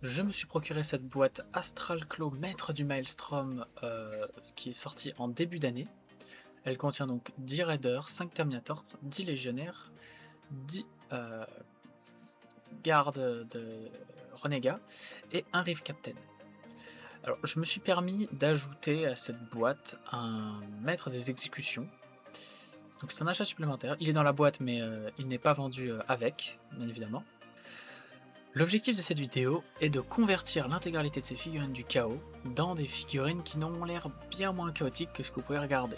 Je me suis procuré cette boîte Astral Claw Maître du Maelstrom qui est sortie en début d'année. Elle contient donc 10 raiders, 5 terminators, 10 légionnaires, 10 gardes de renégats et un Reef Captain. Alors je me suis permis d'ajouter à cette boîte un maître des exécutions. Donc c'est un achat supplémentaire, il est dans la boîte mais il n'est pas vendu avec, bien évidemment. L'objectif de cette vidéo est de convertir l'intégralité de ces figurines du chaos dans des figurines qui n'ont l'air bien moins chaotiques que ce que vous pouvez regarder.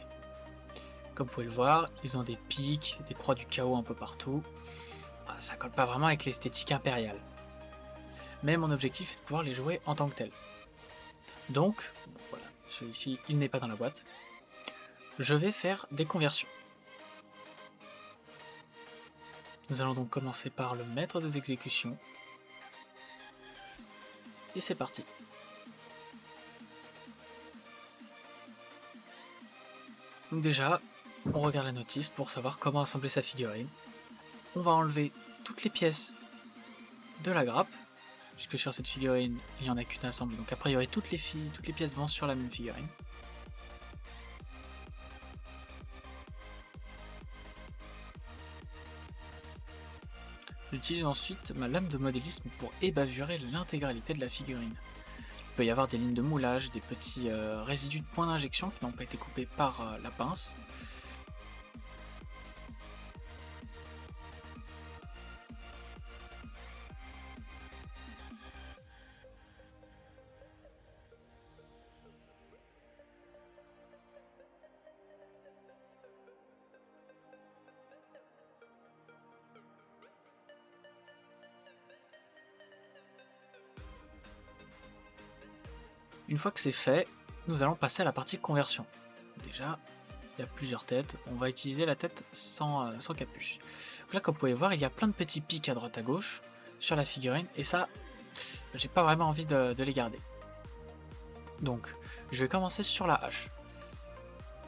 Comme vous pouvez le voir, ils ont des pics, des croix du chaos un peu partout. Ça colle pas vraiment avec l'esthétique impériale. Mais mon objectif est de pouvoir les jouer en tant que tels. Donc, voilà, celui-ci il n'est pas dans la boîte. Je vais faire des conversions. Nous allons donc commencer par le maître des exécutions. Et c'est parti. Donc déjà, on regarde la notice pour savoir comment assembler sa figurine. On va enlever toutes les pièces de la grappe, puisque sur cette figurine, il n'y en a qu'une assemblée, donc a priori toutes les pièces vont sur la même figurine. J'utilise ensuite ma lame de modélisme pour ébavurer l'intégralité de la figurine. Il peut y avoir des lignes de moulage, des petits résidus de points d'injection qui n'ont pas été coupés par la pince. Une fois que c'est fait, nous allons passer à la partie conversion. Déjà, il y a plusieurs têtes, on va utiliser la tête sans capuche. Donc là, comme vous pouvez voir, il y a plein de petits pics à droite à gauche sur la figurine, et ça, j'ai pas vraiment envie de les garder. Donc, je vais commencer sur la hache.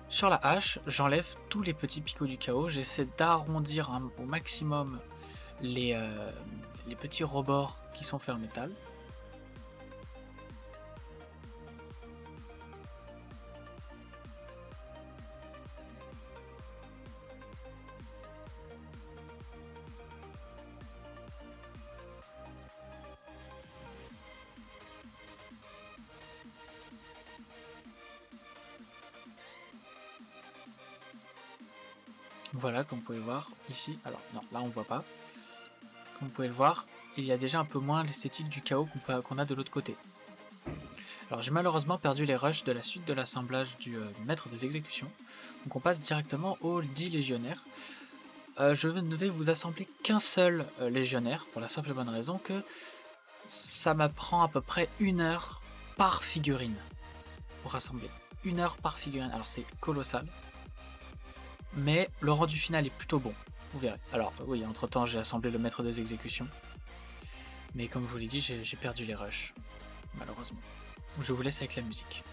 Sur la hache, j'enlève tous les petits picots du chaos, j'essaie d'arrondir au maximum les petits rebords qui sont faits en métal. Voilà, comme vous pouvez voir ici, alors non, là on voit pas. Comme vous pouvez le voir, il y a déjà un peu moins l'esthétique du chaos qu'on a de l'autre côté. Alors j'ai malheureusement perdu les rushs de la suite de l'assemblage du maître des exécutions, donc on passe directement aux 10 légionnaires. Je ne vais vous assembler qu'un seul légionnaire, pour la simple et bonne raison que ça m'apprend à peu près 1 heure par figurine pour assembler. 1 heure par figurine, alors c'est colossal. Mais le rendu final est plutôt bon, vous verrez. Alors oui, entre temps j'ai assemblé le maître des exécutions, mais comme je vous l'ai dit, j'ai perdu les rushs, malheureusement. Je vous laisse avec la musique.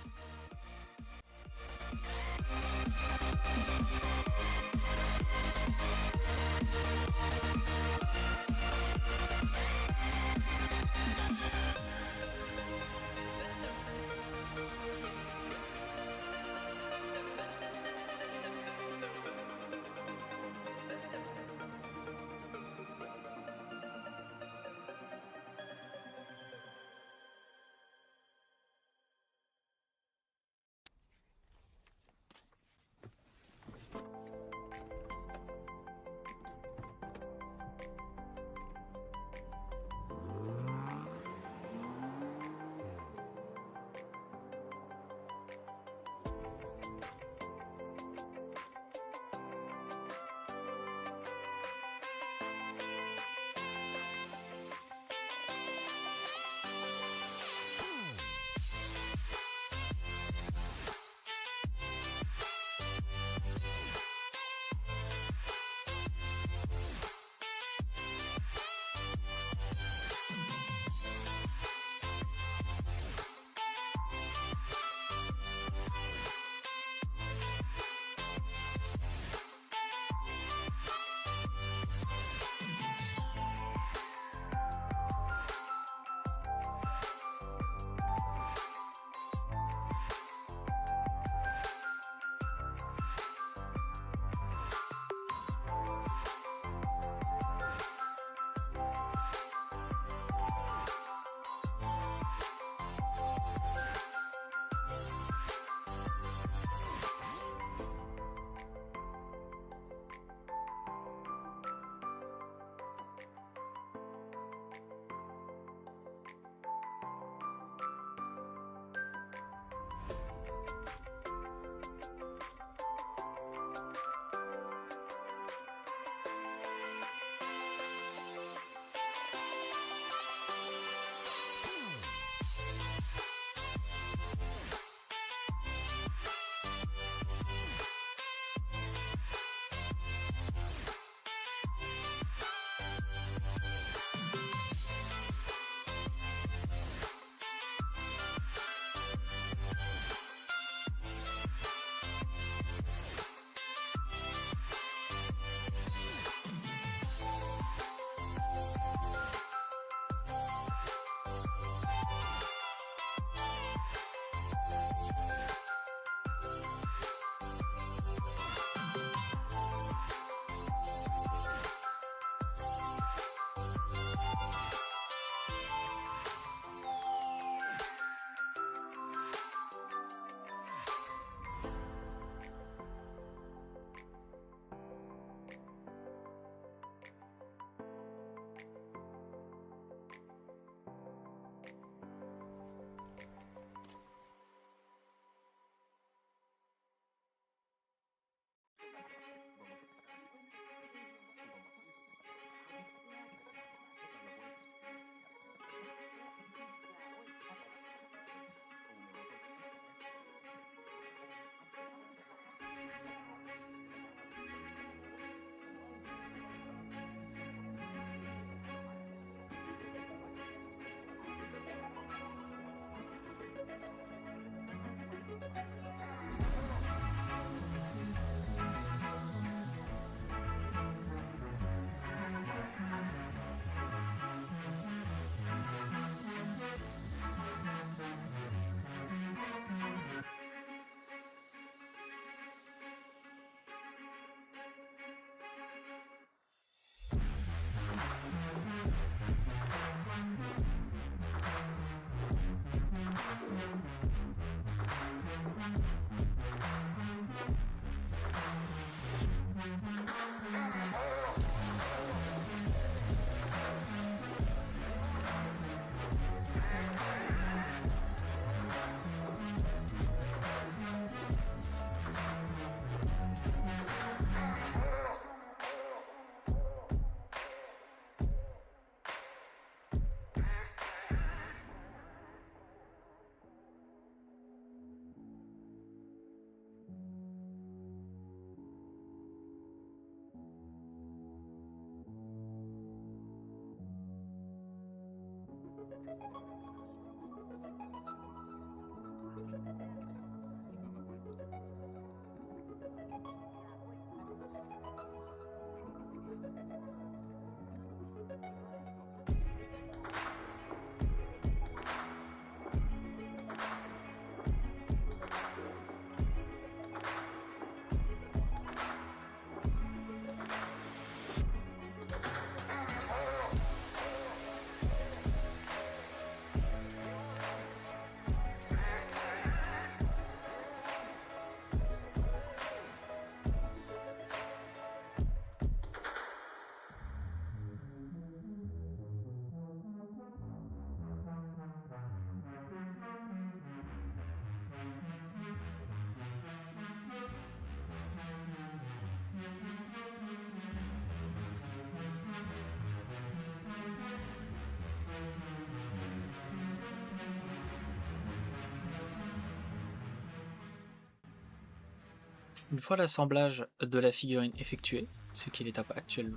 Une fois l'assemblage de la figurine effectué, ce qui est l'étape actuelle,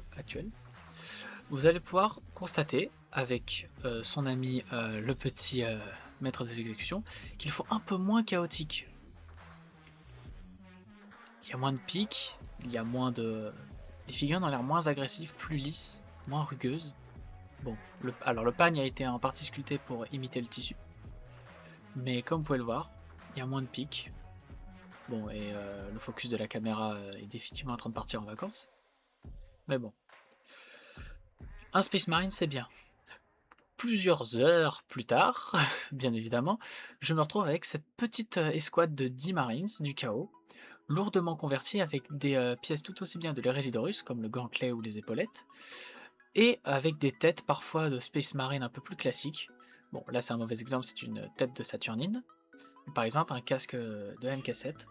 vous allez pouvoir constater avec son ami le petit maître des exécutions qu'il faut un peu moins chaotique. Il y a moins de pics, il y a moins de... Les figurines ont l'air moins agressives, plus lisses, moins rugueuses. Bon, alors le pagne a été en partie sculpté pour imiter le tissu. Mais comme vous pouvez le voir, il y a moins de pics. Bon, et le focus de la caméra est définitivement en train de partir en vacances. Mais bon. Un Space Marine, c'est bien. Plusieurs heures plus tard, bien évidemment, je me retrouve avec cette petite escouade de 10 Marines du chaos, lourdement convertie avec des pièces tout aussi bien de l'Eresidorus, comme le gantelet ou les épaulettes, et avec des têtes parfois de Space Marine un peu plus classiques. Bon, là c'est un mauvais exemple, c'est une tête de Saturnine. Par exemple, un casque de MK7.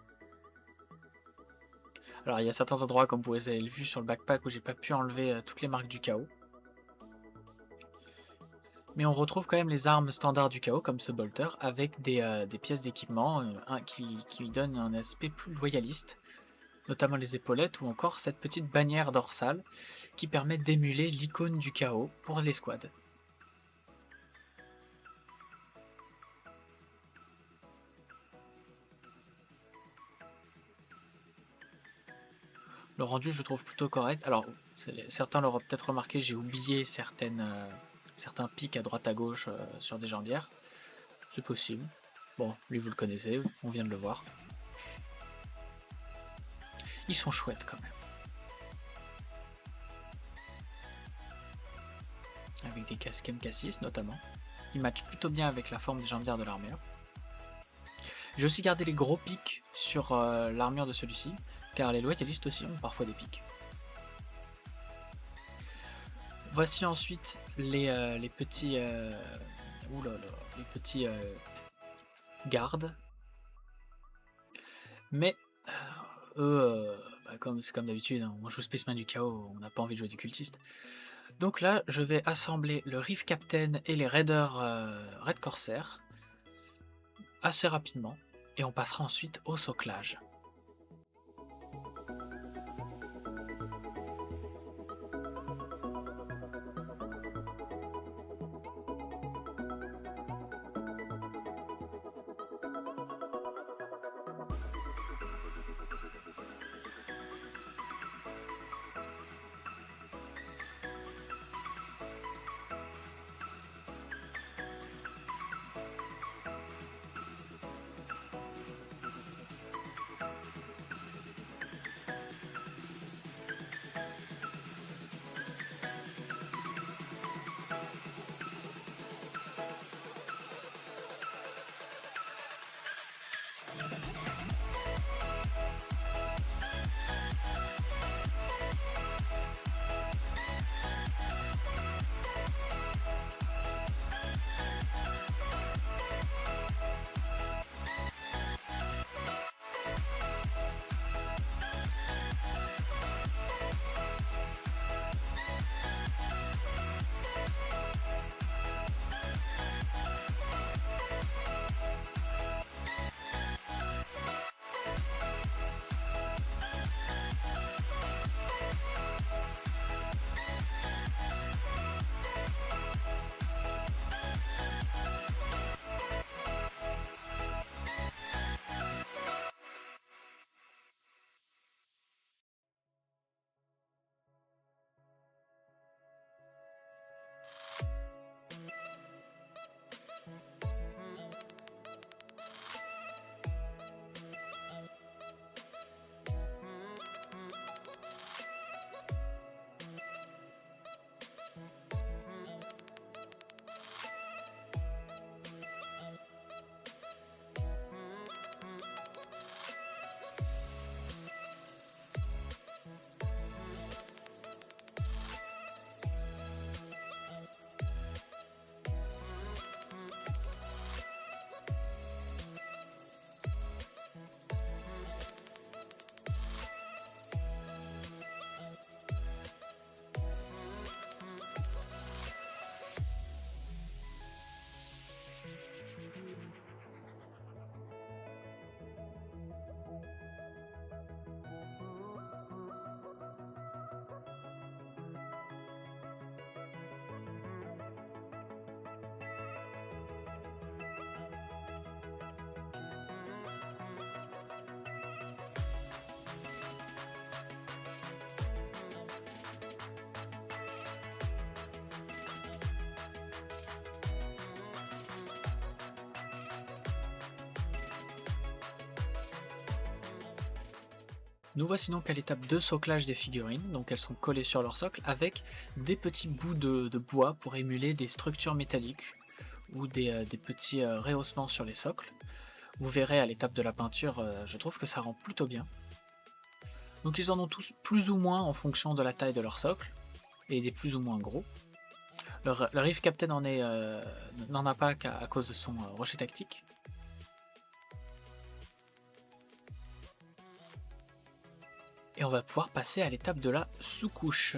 Alors il y a certains endroits, comme vous avez vu sur le backpack, où j'ai pas pu enlever toutes les marques du chaos. Mais on retrouve quand même les armes standards du chaos, comme ce bolter, avec des pièces d'équipement qui donnent un aspect plus loyaliste, notamment les épaulettes ou encore cette petite bannière dorsale qui permet d'émuler l'icône du chaos pour l'escouade. Le rendu je trouve plutôt correct. Alors certains l'auront peut-être remarqué, j'ai oublié certains pics à droite à gauche sur des jambières. C'est possible. Bon, lui vous le connaissez, on vient de le voir. Ils sont chouettes quand même. Avec des casques MK6 notamment. Ils matchent plutôt bien avec la forme des jambières de l'armure. J'ai aussi gardé les gros pics sur l'armure de celui-ci, car les loyalistes aussi ont parfois des pics. Voici ensuite les petits, les petits gardes. Mais eux, c'est comme d'habitude, hein, on joue Spaceman du chaos, on n'a pas envie de jouer du cultiste. Donc là, je vais assembler le Reef Captain et les Raiders Red Corsair assez rapidement, et on passera ensuite au soclage. Nous voici donc à l'étape de soclage des figurines, donc elles sont collées sur leur socle avec des petits bouts de bois pour émuler des structures métalliques ou des petits rehaussements sur les socles. Vous verrez à l'étape de la peinture, je trouve que ça rend plutôt bien. Donc ils en ont tous plus ou moins en fonction de la taille de leur socle, et des plus ou moins gros. Le Reef Captain n'en a pas qu'à cause de son rocher tactique. Et on va pouvoir passer à l'étape de la sous-couche.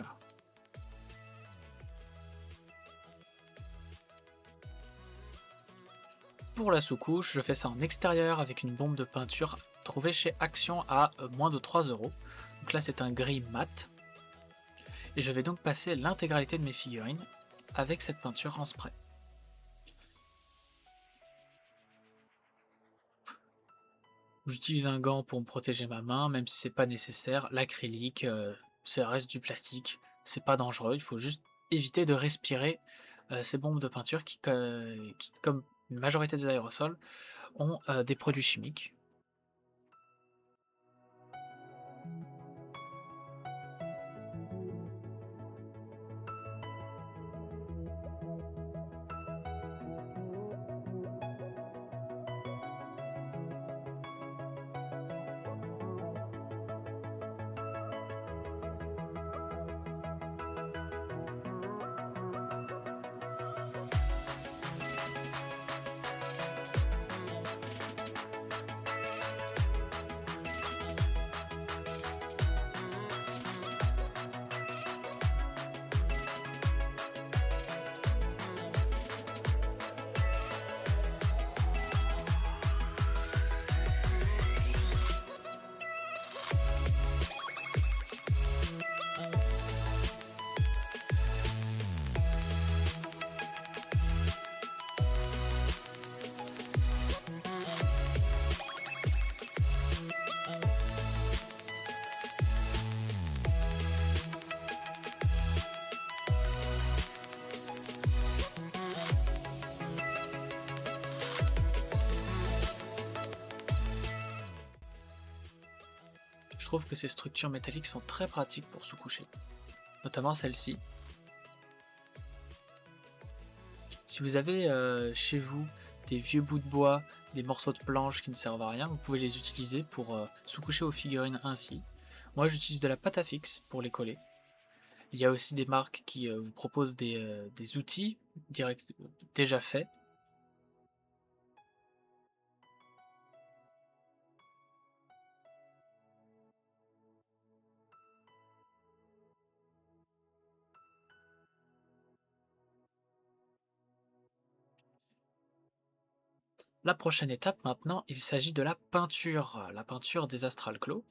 Pour la sous-couche, je fais ça en extérieur avec une bombe de peinture trouvée chez Action à moins de 3 euros. Donc là c'est un gris mat. Et je vais donc passer l'intégralité de mes figurines avec cette peinture en spray. J'utilise un gant pour me protéger ma main, même si c'est pas nécessaire. L'acrylique, ça reste du plastique, c'est pas dangereux, il faut juste éviter de respirer ces bombes de peinture qui, comme une majorité des aérosols, ont des produits chimiques. Je trouve que ces structures métalliques sont très pratiques pour sous-coucher, notamment celle-ci. Si vous avez chez vous des vieux bouts de bois, des morceaux de planche qui ne servent à rien, vous pouvez les utiliser pour sous-coucher vos figurines ainsi. Moi j'utilise de la pâte à fixe pour les coller. Il y a aussi des marques qui vous proposent des outils déjà faits. La prochaine étape maintenant, il s'agit de la peinture des Astral Claw.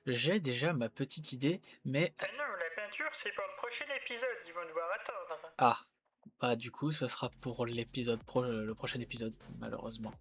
J'ai déjà ma petite idée, mais... Ah non, la peinture, c'est pour le prochain épisode, ils vont devoir attendre. Ah, bah du coup ce sera pour le prochain épisode, malheureusement.